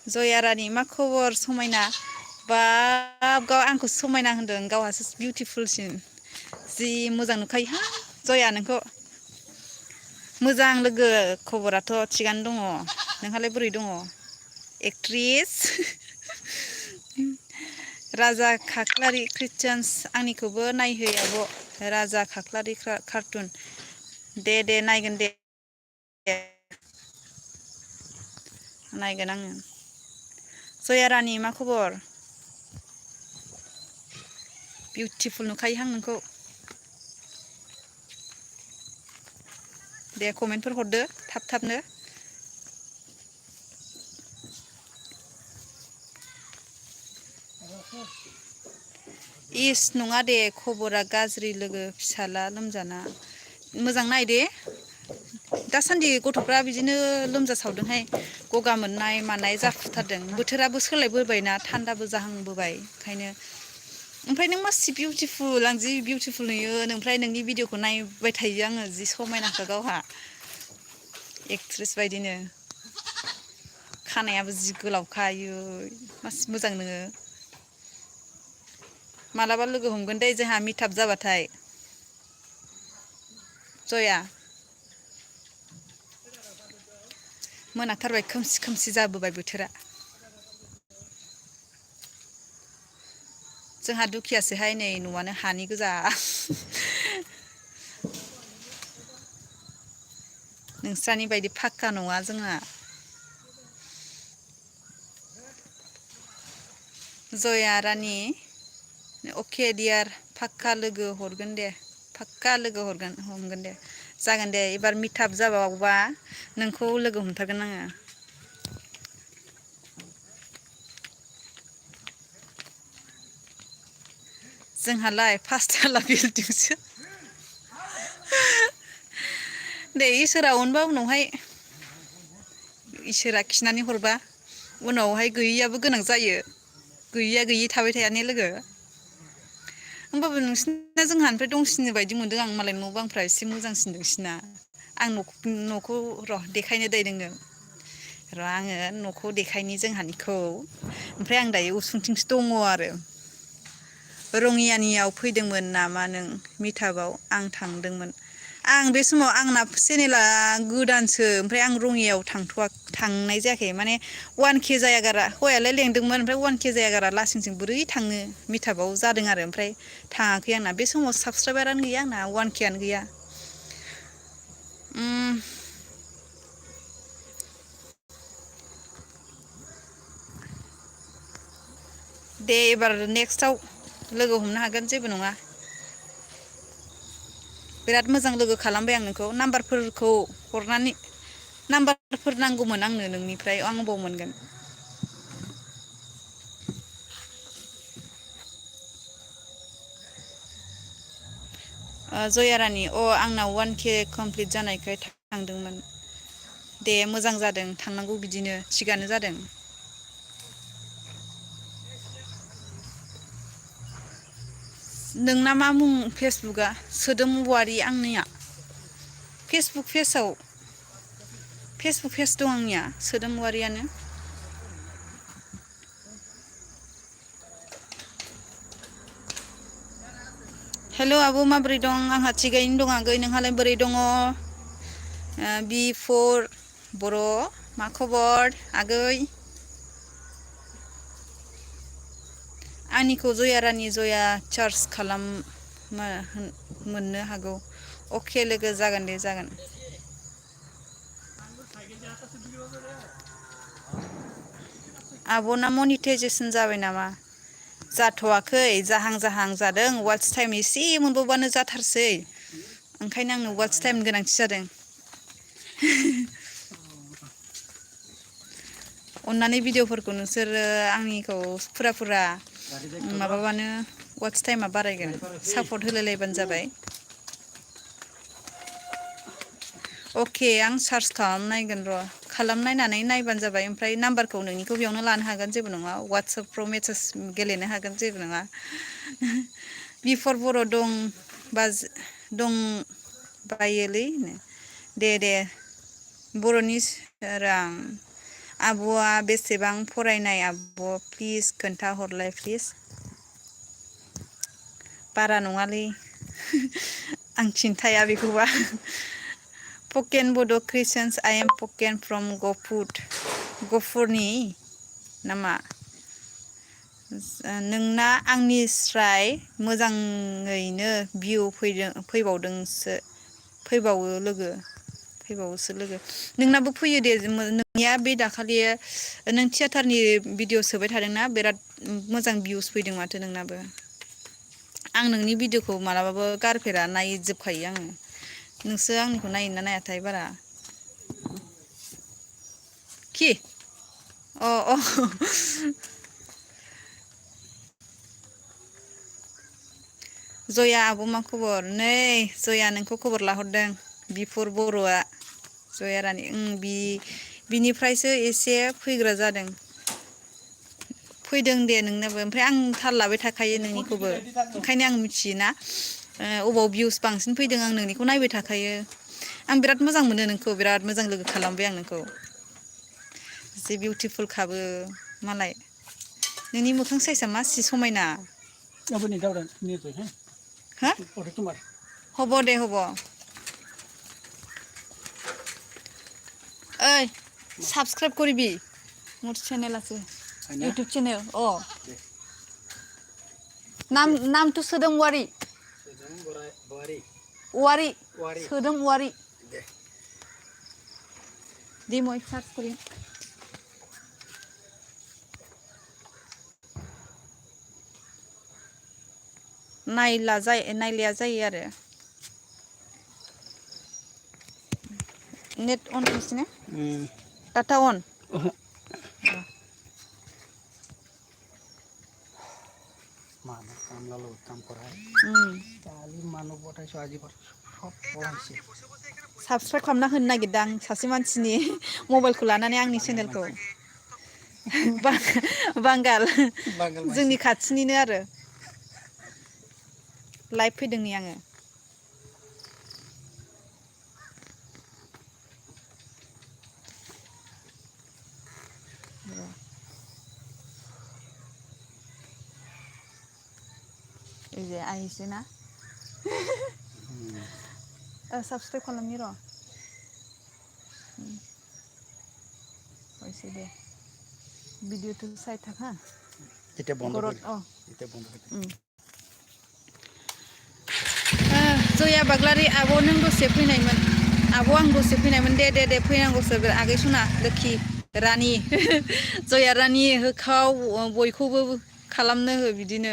जया रानि मा खबर समायना बाब गाव आंखौ समायना होनदों गावहासो बिउटिफुलसिन जि मोजां नुखायोहां जया नोंखौ मोजां लोगो खबराथ' थिगानो दङ नोंहालाय बोरै दङ एक्ट्रिस राजा खाख्लारि क्रिस्टियान्स आंनिखौबो नायहै आब' राजा खाख्लारि कार्टुन दे नायगोन दे नायगोन आङो जया रानि मा खबर बिउटिफुल नुखायोहां नोंखौ दे कमेन्टफोर हरदो थाबनो इस नङा दे खबरा गाज्रि लोगो फिसाला लोमजाना मोजां नाय दे दासान्दि गथ'फ्रा बिदिनो लोमजासावदोंहाय गगा मोननाय मानाय जाफुथारदों बोथोराबो सोलायबोबायना थान्दाबो जाहांबोबाय ओंखायनो ओमफ्राय नों मासि बिउटिफुल आं जि बिउटिफुल नुयो ओमफ्राय नोंनि भिडिअखौ नायबाय थायो आङो जि समायनाखा गावहा एक्ट्रिस बायदिनो खानायाबो जि गोलावखा आयै मासि मोजां नोङो मालाबा लोगो हमगोन दै जोंहा मिटाप जाबाथाय जया मोनाथारबाय खोमसि खोमसि जाबोबाय बोथोरा जोंहा दुखियासोहाय नै न'आनो हानि गोजा नोंस्रानि बायदि फाक्का नङा जोंना जया रानि अके दियार फाक्का लोगो हरगोन दे फाक्का लोगो हमगोन दे जागोन दे एबार मिटाप जाबावबा नोंखौ लोगो हमथारगोन आङो जोंहालाय पासथाला बिल्डिंसो दे इसोरा अनबा उनावहाय इसोरा खिनानै हरबा उनावहाय गैयैयाबो गोनां जायो गैयैया गैयि थाबाय थाया ने लोगो होमबाबो नोंसिना जोंहानिफ्राय दंसिनो बायदि मोनदों आं मालाय न' बांफ्रा एसे मोजांसिन नोंसिना आं न'खौ र' देखायनो दै नोंनो र' आङो न'खौ देखायनि जोंहानिखौ ओमफ्राय आं दायो उसुंथिंसो दङ आरो रङियानियाव फैदोंमोन नामा नों मिटापाव आं थांदोंमोन आं बे समाव आंना चेनेला गोदानसो ओमफ्राय आं रङियाव थांनाय जायाखै माने 1K जायागारा हौवायालाय लेंदोंमोन ओमफ्राय 1K जायागारा लासिंसिं बोरै थांनो मिटापाव जादों आरो ओमफ्राय थाङाखै आंना बे समाव साबसक्राइबारानो गैया आंना 1K आनो गैया दे एबार नेक्स्टआव लोगो हमनो हागोन जेबो नङा बिराद मोजां लोगो खालामबाय आं नोंखौ नाम्बारफोरखौ हरनानै नाम्बारफोर नांगौमोन आंनो नोंनिफ्राय आं बबाव मोनगोन जया रानि आंनाव 1K कमप्लिट जानायखाय थांदोंमोन दे मोजां जादों थांनांगौ बिदिनो थिगानो जादों नोंना मा मुं फेसबुकआ सोदोम वारि आंनिया फेसबुक पेज दं आंनिया सोदोम वारियानो हेल' आब' माबोरै दं आंहा थिगैनो दं आगै नोंहालाय बोरै दङ बि4 बर' मा खबर आगै आंनिखौ जया रानि जया चार्ज खालाम मोननो हागौ अके लोगो जागोन दे जागोन आब'ना मनिटाइजेसन जाबाय नामा जाथ'वाखै जाहां जाहां जादों वाट्च टाइम एसे मोनबावबानो जाथारसै ओंखायनो आंनो वाट्च टाइम गोनांथि जादों अननानै भिडिअफोरखौ नोंसोरो आंनिखौ फुरा माबाबानो वाट्च टाइमा बारायगोन सापर्ट होलायलायबानो जाबाय अके आं सार्च खालामनायगोन र' खालामनायनानै नायबानो जाबाय ओमफ्राय नाम्बारखौ नोंनिखौ बेयावनो लानो हागोन जेबो नङा वाट्सएपफ्राव मेसेज गेलेनो हागोन जेबो नङा बि4 बर' दं बायोलै दे बर'नि रां आब'आ बेसेबां फरायनाय आब' प्लिज खोन्थाहरलाय प्लिज बारा नङालै आं खिन्थाया बेखौबा पकेन बड' क्रिस्टियान्स आइ एम पकेन फ्रम गफुरनि नामा नोंना आंनिस्राय मोजाङैनो भिउ फैबावोसो लोगो नोंनाबो फैयो दे नोंनिया बे दाखालि नों थियाटारनि भिडिअ सोबाय थादोंना बिराद मोजां भिउस फैदों माथो नोंनाबो आं नोंनि भिडिअखौ मालाबाबो गारफेरा नायजोबखायो आङो नोंसो आंनिखौ नायोना नायाथाय बारा अ जया आब' मा खबर नै जया नोंखौ खबर लाहरदों बिफर बर'आ जया रानि बिनिफ्रायसो एसे फैग्रा जादों फैदों दे नोंनाबो ओमफ्राय आं थाल लाबाय थाखायो नोंनिखौबो ओंखायनो आं मिथियोना अबाव भिउस बांसिन फैदों आं नोंनिखौ नायबाय थाखायो आं बिराद मोजां मोनो नोंखौ बिराद मोजां लोगो खालामबाय आं नोंखौ जि बिउटिफुलखाबो मालाय नोंनि मोखां साइसआ मासि समायना हा हब दे हब ओइ সাবস্ক্রাইব করবি মোর চ্যানেল আছে ইউটিউব চ্যানেল নাম তো সোদম ওয়ারি ওয়ারি সোদম ওয়ারি দি মই সার্চ করি नायलाया जायो आरो नेट अन खालामसै डाटा अन साबस्क्राइब खालामना होनो नागिरदों आं सासे मानसिनि मबाइलखौ लानानै आंनि चेनेलखौ बांगाल जोंनि खाथिनिनो आरो लाइभ फैदों नै आङो इजे आइसै ना साबस्क्राइब खालामनि र' হয়েছে দে ভিডিওটো চাই থাক হা এটা বন্ধ কর এটা বন্ধ কর जया बाग्लारि आब' नों दसे फैनायमोन आब' आं दसे फैनायमोन दे फैनांगौसो आगै सना लोखि रानि जया रानि होखाव बयखौबो खालामनो हो बिदिनो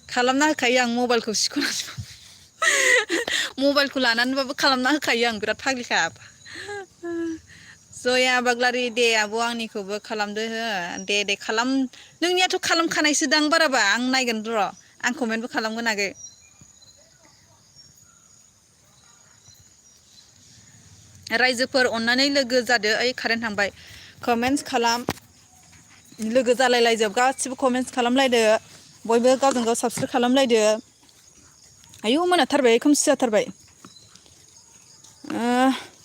खालामना होखायो आं मबाइलखौ सिख'नानै मबाइलखौ लानानैबाबो खालामना होखायो आं बिराद फाग्लिखा जया बाग्लारि दे आब' आंनिखौबो खालामदो हो दे खालाम नोंनियाथ' खालामखानायसो दां बाराबा आं नायगोन र' आं कमेन्टबो खालामगोन आगै रायजोफोर अननानै लोगो जादो ओइ कारेन्ट थांबाय कमेन्टस खालाम लोगो जालायलायजोब गासिबो कमेन्टस खालामलायदो बयबो गावजों गाव साबस्क्राइब खालामलायदो आयौ मोनाथारबाय खोमसि जाथारबाय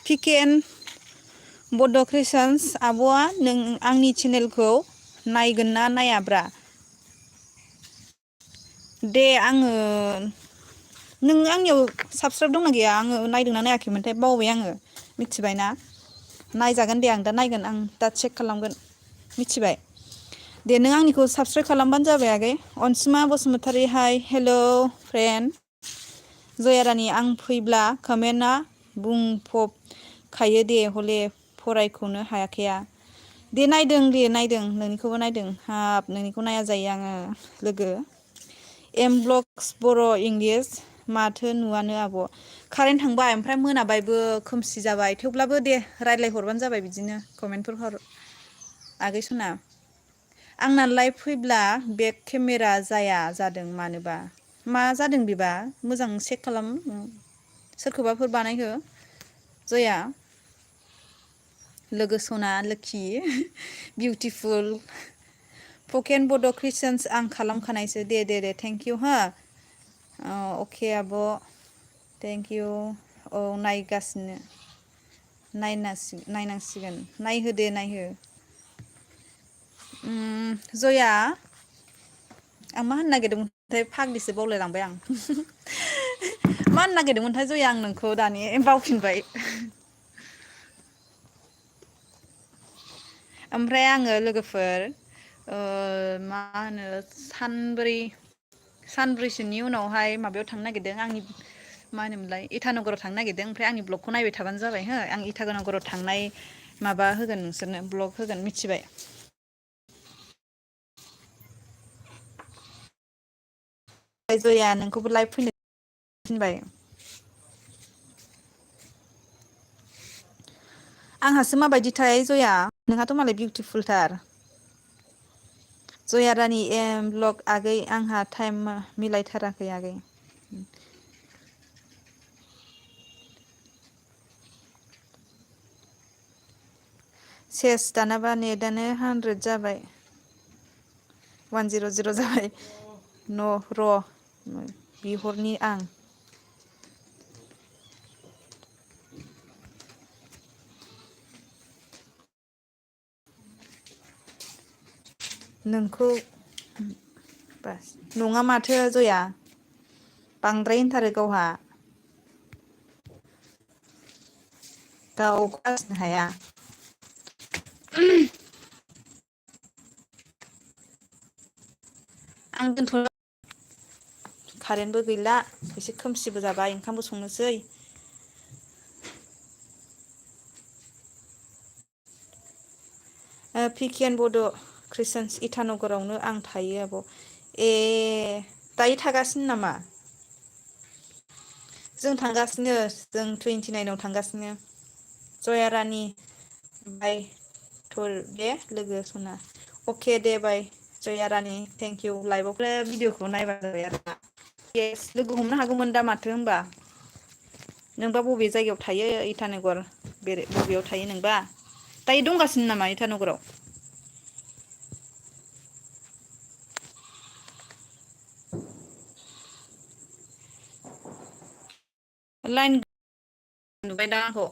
पिकेन बड' क्रिसन्स आब'आ नों आंनि चेनेलखौ नायगोन ना नायाब्रा दे आङो नों आंनियाव साबस्क्राइब दंना गैया आङो नायदोंना नायाखैमोनथाय बावबाय आङो मिथिबायना नायजागोन दे आं दा नायगोन आं दा चेक खालामगोन मिथिबाय दे नों आंनिखौ साबस्क्राइब खालामबानो जाबाय आगै अनसुमा Basumatary hi hello' friend Jaya रानि आं फैब्ला कमेन्टआ बुंफबखायो दे हले फरायख'नो हायाखैया दे नायदों नोंनिखौबो नायदों हाब नोंनिखौ नाया जायो आङो लोगो एम ब्लग्स बर' इंलिस माथो नुवानो आब' कारेन्ट थांबाय ओमफ्राय मोनाबायबो खोमसि जाबाय थेवब्लाबो दे रायज्लायहरबानो जाबाय बिदिनो कमेन्टफोर हर आगै सना आंना लाइभ फैब्ला बेक केमेरा जाया जादों मानोबा मा जादों बेबा मोजां चेक खालाम सोरखौबाफोर बानायहो जया लोगो सना लोखि बिउटिफुल पकेन बड' क्रिस्टियान्स आं खालामखानायसो दे थेंक इउ हो अके आब' थेंक इउ औ नायगासिनो नायनांसिगोन नायहो जया आं मा होननो नागिरदोंमोनथाय फाग्लिसो बावलायलांबाय आं मा होननो नागिरदोंमोनथाय जया आं नोंखौ दानि बावफिनबाय ओमफ्राय आङो लोगोफोर मा होनो सानब्रैसोनि उनावहाय माबायाव थांनो नागिरदों आंनि मा होनोमोनलाय इटानगराव थांनो नागिरदों ओमफ्राय आंनि ब्लगखौ नायबाय थाबानो जाबाय हो आं इटानगराव थांनाय माबा होगोन नोंसोरनो ब्लग होगोन मिथिबाय जया नोंखौबो लाइभ फैनो थिनबाय आंहासो माबायदिथाय जया नोंहाथ' मालाय बिउटिफुलथार जया रानि एम ब्लग आगै आंहा टाइम मिलायथाराखै आगै सेस दानाबा नेटानो 100 जाबाय 100 जाबाय न' र' बिहरनि आं नोंखौ बास नङा माथो जया बांद्राय होनथारो गावहा गाव गासिनो हाया आं दोनथ' कारेन्टबो गैला एसे खोमसिबो जाबाय ओंखामबो संनोसै पिकिएन बड' क्रिस्टिान्स इटानगरावनो आं थायो आब' ए दायो थागासिनो नामा जों थांगासिनो जों 29 आव थांगासिनो जया रानि बाय थुर दे लोगो सना अके दे बाय जया रानि थेंक इउ लाइभआवनो भिडिअखौ नायबानो जाबाय आरोना येस लोगो हमनो हागौमोन दा माथो होनबा नोंबा बबे जायगायाव थायो इटानगर बबेयाव थायो नोंबा दायो दंगासिनो नामा इटानगराव लाइन नुबाय दां आंखौ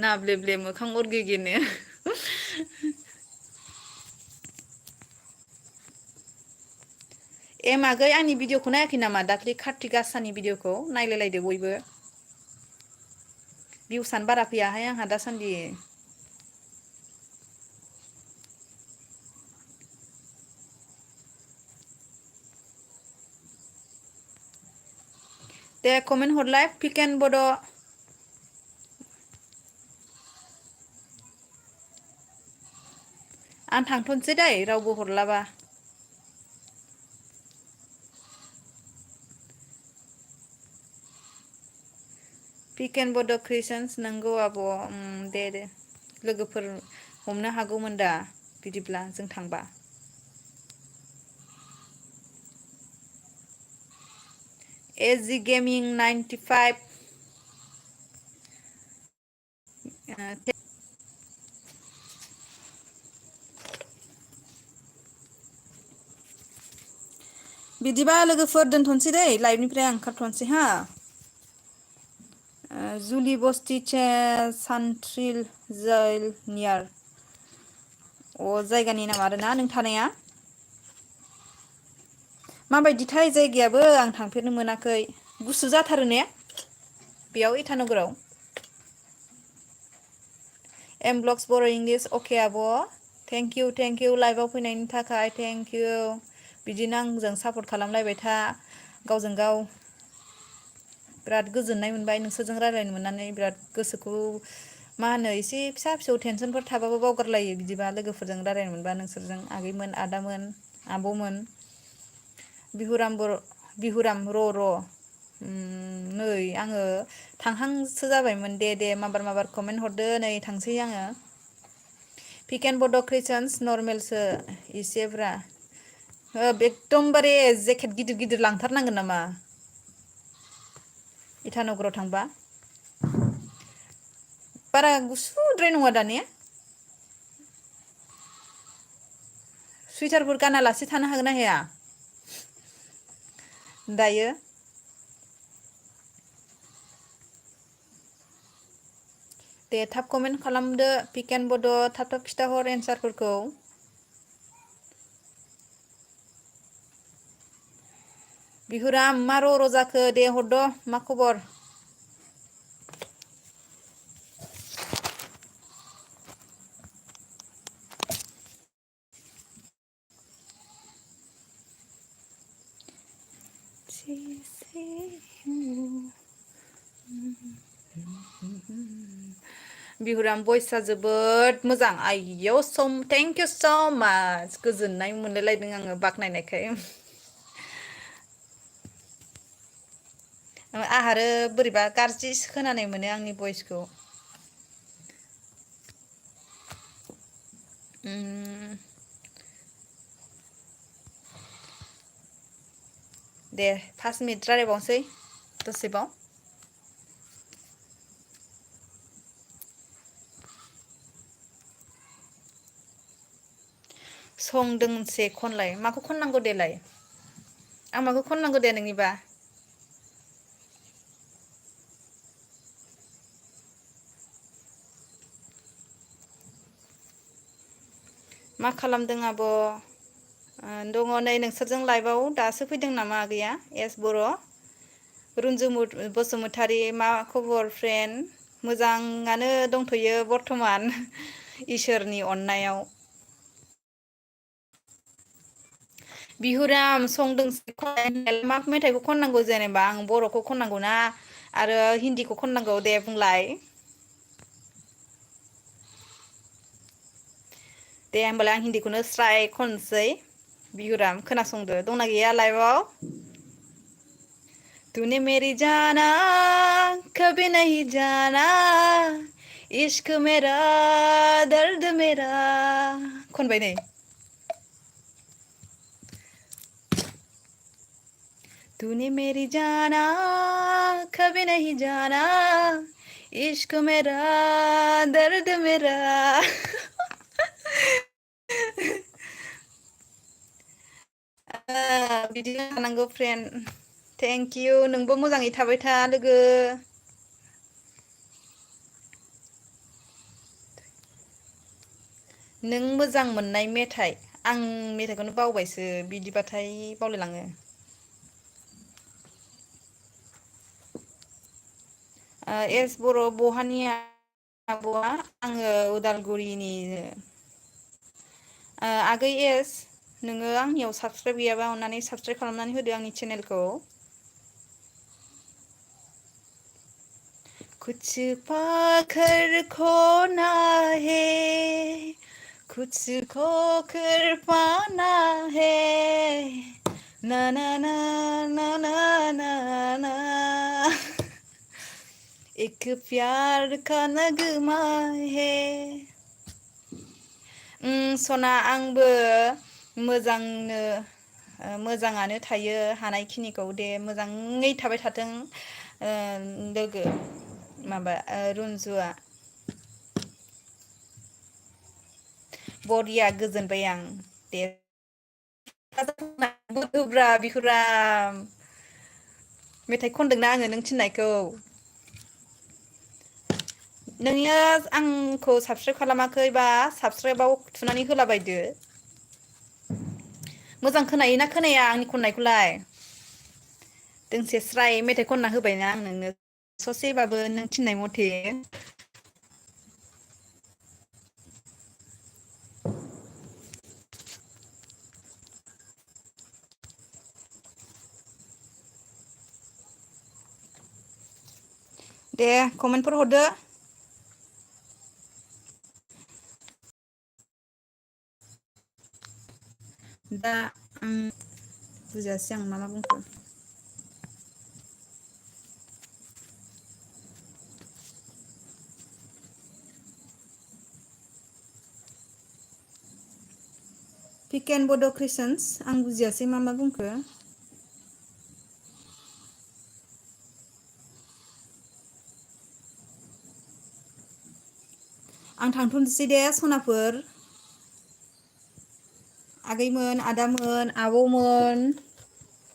नाब्ले ब्ले मोखां अर गेगेनो ए मागै आंनि भिडिअखौ नायाखै नामा दाख्लै कार्तिक गासानि भिडिअखौ नायलायलायदो बयबो भिउसानो बारा फैयाहाय आंहा दासान्दि दे कमेन्ट हरलाय पिकेन बड' आं थांथ'नोसै दै रावबो हरलाबा पिकेन बड' क्रिसन्स नोंगौ आब' दे लोगोफोर हमनो हागौमोन दा बिदिब्ला जों थांबा एजि गेमिं 95 बिदिबा लोगोफोर दोनथ'नोसै दै लाइभनिफ्राय आं ओंखारथ'नोसै हा जुलि बस्ति सानथ्रिल जैल नियार अ जायगानि नाम आरोना नों थानाया माबायदिथाय जायगायाबो आं थांफेरनो मोनाखै गुसु जाथारो ने बेयाव इटानगराव एम ब्लक्स बर' इंलिस अके आब' थेंक इउ लाइभआव फैनायनि थाखाय थेंक इउ बिदिनो आंजों सापर्ट खालामलायबाय था गावजों गाव बिराद गोजोननाय मोनबाय नोंसोरजों रायज्लायनो मोननानै बिराद गोसोखौ मा होनो एसे फिसा फिसौ टेनसनफोर थाबाबो बावगारलायो बिदिबा लोगोफोरजों रायज्लायनो मोनबा नोंसोरजों आगैमोन आदामोन आब'मोन बिहुराम र' नै आङो थांहांसो जाबायमोन दे माबार कमेन्ट हरदो नै थांसै आङो पिकेन बड' क्रिसन्स नर्मेलसो इसेब्रा एकदमबारे जेकेट गिदिर गिदिर लांथारनांगोन नामा इटानगराव थांबा बारा गुसुद्राय नङा दा ने सुइटारफोर गानालासे थानो हागोन ना हाया दायो दे थाब कमेन्ट खालामदो पिकेन बड' थाब खिथाहर एन्सारफोरखौ बिहुराम मा र' जाखो दे हरद' मा खबर बिहुराम भइसआ जोबोद मोजां आइयौ थेंक इउ स' माच गोजोननाय मोनलायलायदों आङो बाख्नायनायखाय आंहारो बोरैबा गाज्रि खोनानाय मोनो आंनि भइसखौ दे 5 मिनिट रायलायबावनोसै दसेबाव संदोंसे खनलाय माखौ खननांगौ देलाय आं माखौ खननांगौ दे नोंनिबा मा खालामदों आब' दङ नै नोंसोरजों लाइभआव दासो फैदों नामा आगैया एस बर' रुनजु बसुमतारी मा खबर फ्रेन्ड मोजाङानो दंथ'यो बर्थमान इसोरनि अननायाव बिहुराम संदोंसे मा मेथाइखौ खननांगौ जेनेबा आं बर'खौ खननांगौ ना आरो हिन्दीखौ खननांगौ दे बुंलाय दे होमबालाय आं हिन्दीखौनो स्राय खनसै बिहुराम खोनासंदो दंना गैया लाइभआव तूने मेरी जाना कभी नहीं जाना इश्क मेरा दर्द मेरा खनबाय नै तूने मेरी जाना कभी नहीं जाना इश्क मेरा दर्द मेरा बिदिनो थानांगौ फ्रेन्ड थेंक इउ नोंबो मोजाङै थाबाय था लोगो नों मोजां मोननाय मेथाइ आं मेथाइखौनो बावबायसो बिदिबाथाय बावलायलाङो एस बर' बहानि आब'आ आङो उदालगुरिनि आगै एस नोङो आंनियाव साबसक्राइब गैयाबा अननानै साबसक्राइब खालामनानै होदो आंनि चेनेलखौ कुछ पाखर खोना है कुछ खोकर पाना है ना ना ना ना ना ना ना एक प्यार का नगमा है सना आंबो मोजाङानो थायो हानायखिनिखौ दे मोजाङै थाबाय थाथों लोगो माबा रुनजुआ बरिया गोजोनबाय आं दे बुदुब्रा बिहुराम मेथाइ खनदोंना आङो नों थिननायखौ नोङो आंखौ साबसक्राइब खालामाखैबा साबसक्राइबाव थुनानै होलाबायदो मोजां खोनायोना खोनाया आंनि खननायखौलाय दोंसे स्राय मेथाइ खनना होबायना आं नोंनो ससेबाबो नों थिननाय मथे दे कमेन्टफोर हरदो दा बुजियासै आं मा बुंखो पिकेन बड' क्रिसन्स आं बुजियासै मा बुंखो आं थांथ'नोसै दे सनाफोर आगैमोन आदामोन आब'मोन